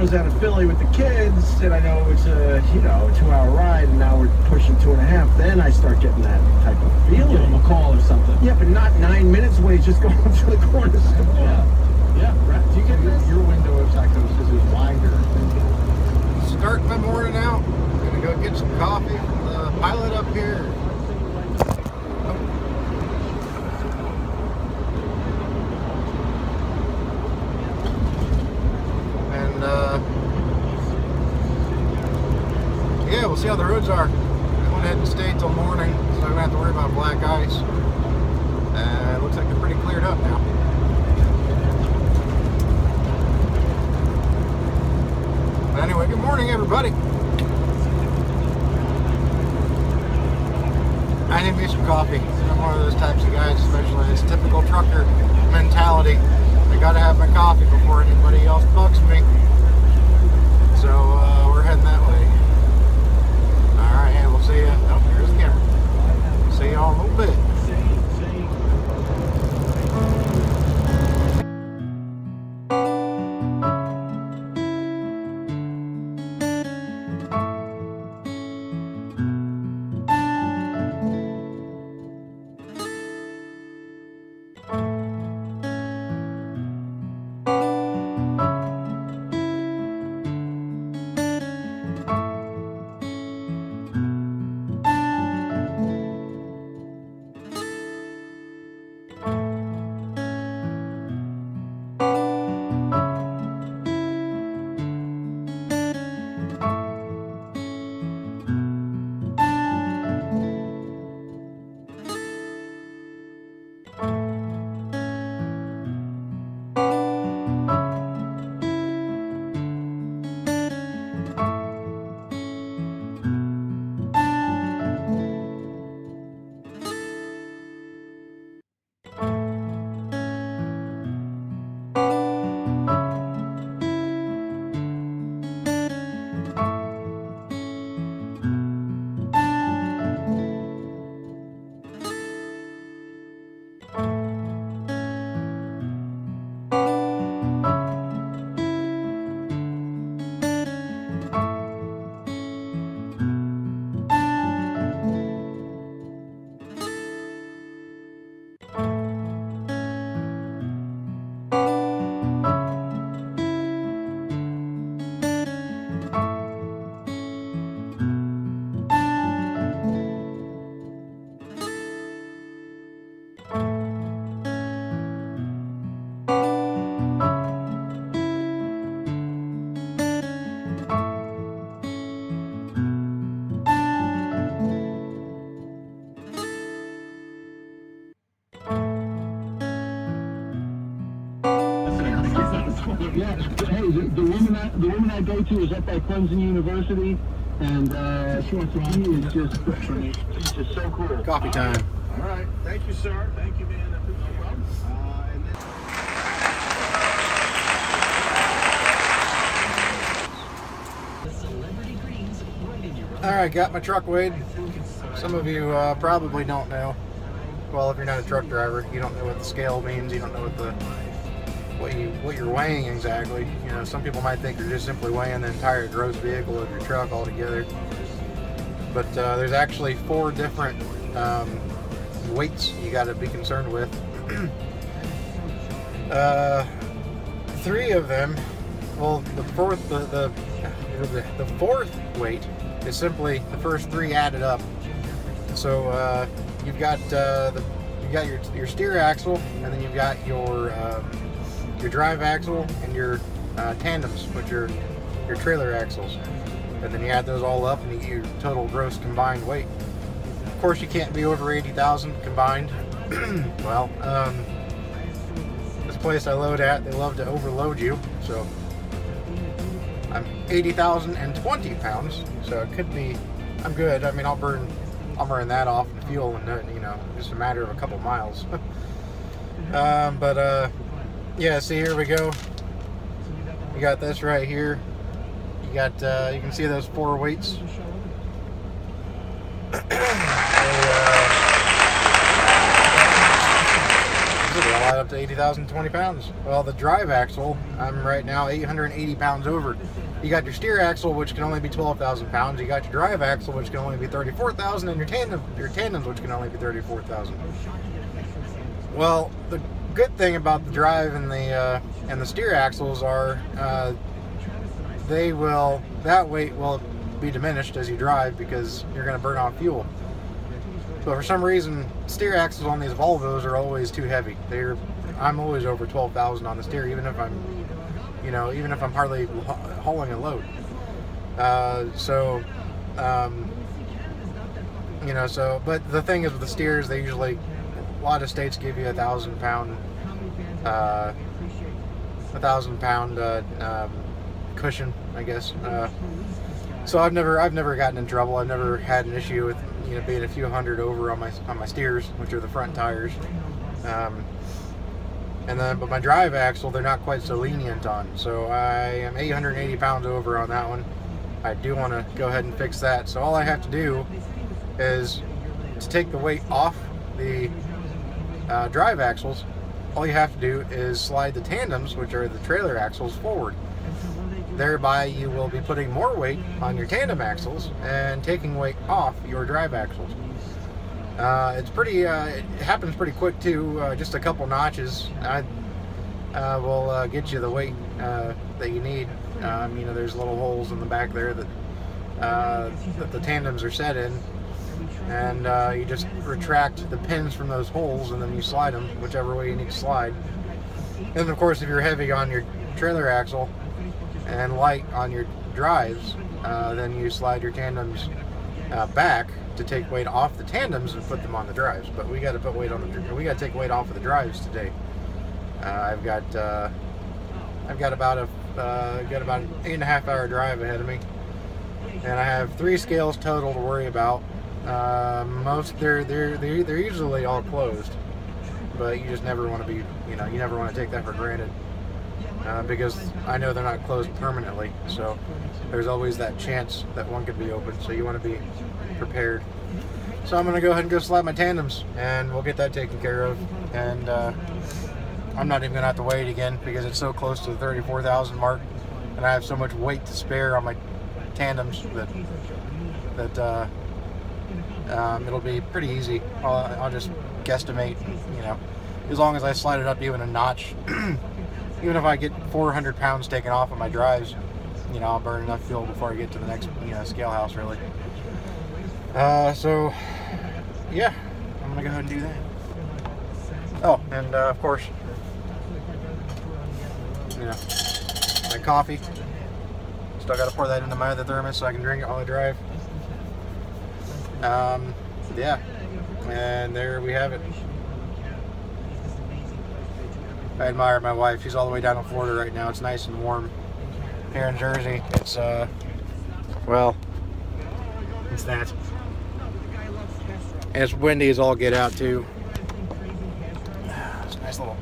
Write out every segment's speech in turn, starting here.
goes out of Philly with the kids, and I know it's a 2-hour ride, and now we're pushing 2.5. Then I start getting that type of feeling. Give them a call or something. Yeah, but not 9 minutes away. Just going to the corner store. Yeah. Right. Do you get this? Your window of psychosis is wider. Starting my morning out. Gonna go get some coffee from the pilot up here. Yeah, we'll see how the roads are. I went ahead and stayed till morning, so I don't have to worry about black ice. It looks like they're pretty cleared up now. But anyway, good morning, everybody. I need me some coffee. I'm one of those types of guys, especially this typical trucker mentality. I gotta have my coffee before anybody else bugs me. So we're heading that way. Alright, and we'll see you. Oh, there's the camera. See you all in a little bit. Yeah, hey, the woman I go to is up by Clemson University, and she is just so cool. Coffee time. All right. Thank you, sir. Thank you, man. No problem. Alright, got my truck weighed. Some of you probably don't know. Well, if you're not a truck driver, you don't know what the scale means. You don't know what you're weighing exactly. You know, some people might think you're just simply weighing the entire gross vehicle of your truck altogether. But there's actually 4 different weights you got to be concerned with. 3 of them. Well, the fourth weight is simply the first 3 added up. So you've got your steer axle, and then you've got your drive axle and your tandems, which are your trailer axles. And then you add those all up and you get your total gross combined weight. Of course, you can't be over 80,000 combined. Well, this place I load at, they love to overload you. So I'm 80,020 pounds. So it could be, I'm good. I mean, I'll burn that off in fuel in, just a matter of a couple miles. Yeah, see, here we go. You got this right here. You got, you can see those 4 weights. So they all add up to 80,020 pounds. Well, the drive axle, I'm right now 880 pounds over. You got your steer axle, which can only be 12,000 pounds. You got your drive axle, which can only be 34,000, and your tandems, which can only be 34,000. Well, the good thing about the drive and the steer axles are that weight will be diminished as you drive because you're going to burn off fuel. But for some reason, steer axles on these Volvos are always too heavy. I'm always over 12,000 on the steer, even if I'm hardly hauling a load. But the thing is with the steers, they usually, a lot of states give you 1,000 pound cushion, I guess. So I've never gotten in trouble. I've never had an issue with being a few hundred over on my steers, which are the front tires. But my drive axle, they're not quite so lenient on. So I am 880 pounds over on that one. I do want to go ahead and fix that. So all I have to do is to take the weight off the drive axles. All you have to do is slide the tandems, which are the trailer axles, forward. Thereby, you will be putting more weight on your tandem axles and taking weight off your drive axles. It happens pretty quick too. Just a couple notches will get you the weight that you need. There's little holes in the back there that the tandems are set in, and you just retract the pins from those holes, and then you slide them whichever way you need to slide. And of course, if you're heavy on your trailer axle and light on your drives, then you slide your tandems back to take weight off the tandems and put them on the drives. But we got to take weight off of the drives today. I've got about an 8.5 hour drive ahead of me, and I have 3 scales total to worry about. They're usually all closed, but you just never want to be, you never want to take that for granted. Because I know they're not closed permanently, so there's always that chance that one could be open, so you want to be prepared. So I'm going to go ahead and go slide my tandems, and we'll get that taken care of, and I'm not even going to have to weigh it again because it's so close to the 34,000 mark, and I have so much weight to spare on my tandems that it'll be pretty easy. I'll just guesstimate, as long as I slide it up even a notch. Even if I get 400 pounds taken off of my drives, I'll burn enough fuel before I get to the next, scale house, really. So, yeah, I'm going to go ahead and do that. Oh, and of course, my coffee. Still got to pour that into my other thermos so I can drink it while I drive. Yeah, and there we have it. I admire my wife. She's all the way down in Florida right now. It's nice and warm. Here in Jersey, it's, it's that. And it's windy as all get out, too. It's a nice little...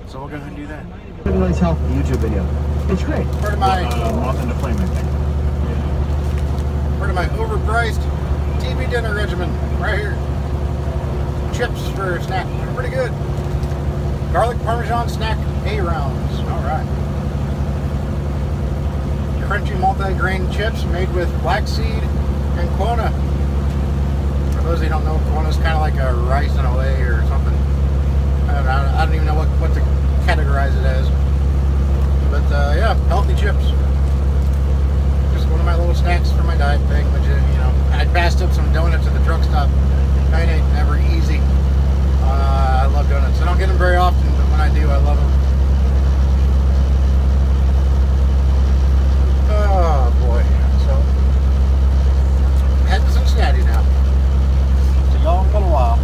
So we'll go ahead and do that. Pretty nice help in the YouTube video. It's great. Part of my... Moth in the Flame, I think. Part of my overpriced TV dinner regimen, right here. Chips for a snack. Pretty good. Garlic Parmesan snack A-rounds. Alright. Crunchy multi-grain chips made with flaxseed and quinoa. For those of you who don't know, quinoa is kind of like a rice in a way or something. I don't even know what to categorize it as. But yeah, healthy chips. Just one of my little snacks for my diet thing, which is, I passed up some donuts at the truck stop. That ain't never easy. I love donuts. I don't get them very often, but when I do, I love them. Oh boy. So, head to Cincinnati now. See y'all in a little while.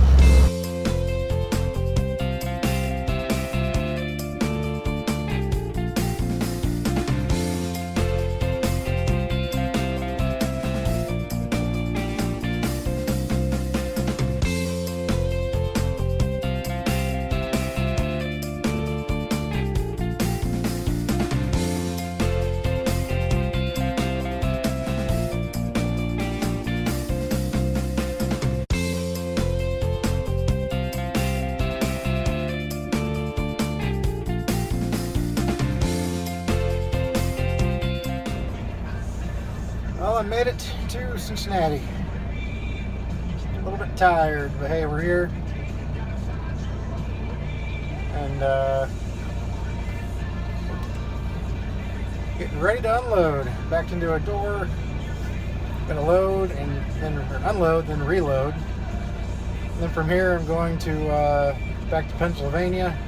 finally made it to Cincinnati. A little bit tired, but hey, we're here. And getting ready to unload. Backed into a door. Gonna load and then unload, then reload. And then from here, I'm going to back to Pennsylvania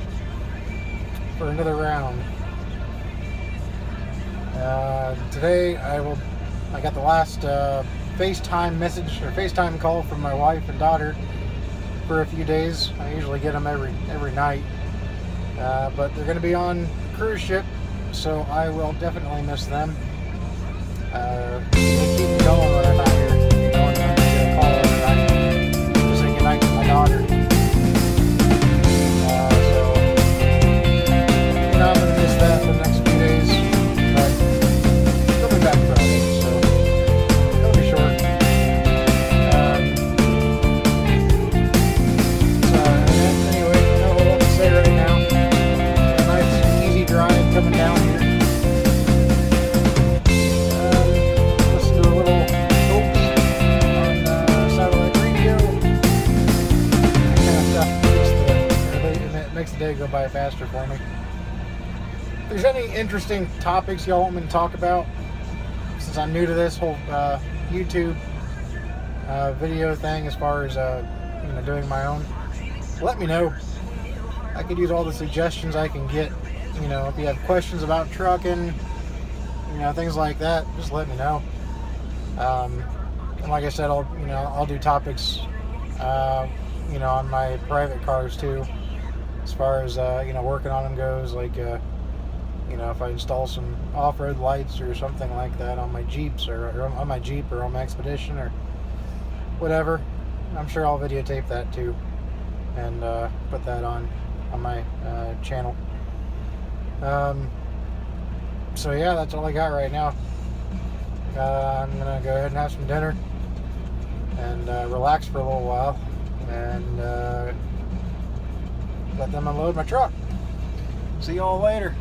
for another round. Today I got the last FaceTime message or FaceTime call from my wife and daughter for a few days. I usually get them every night, but they're going to be on a cruise ship, so I will definitely miss them. They keep me going when I'm out here. I'm going to call every night to say goodnight to my daughter. I'm going to miss that for the next few days, but they'll be back Friday, so it'll be short. Anyway, no whole lot to say right now. A nice, easy drive coming down here. Listen to a little Opie on satellite radio. That kind of stuff makes the day go by faster for me. If there's any interesting topics y'all want me to talk about, since I'm new to this whole YouTube video thing, as far as doing my own, let me know. I could use all the suggestions I can get. If you have questions about trucking, things like that, just let me know. And like I said, I'll do topics, on my private cars too, as far as working on them goes, like. If I install some off-road lights or something like that on my Jeeps or on my Jeep or on my Expedition or whatever, I'm sure I'll videotape that too and put that on my channel. So yeah, that's all I got right now. I'm gonna go ahead and have some dinner and relax for a little while and let them unload my truck. See y'all later.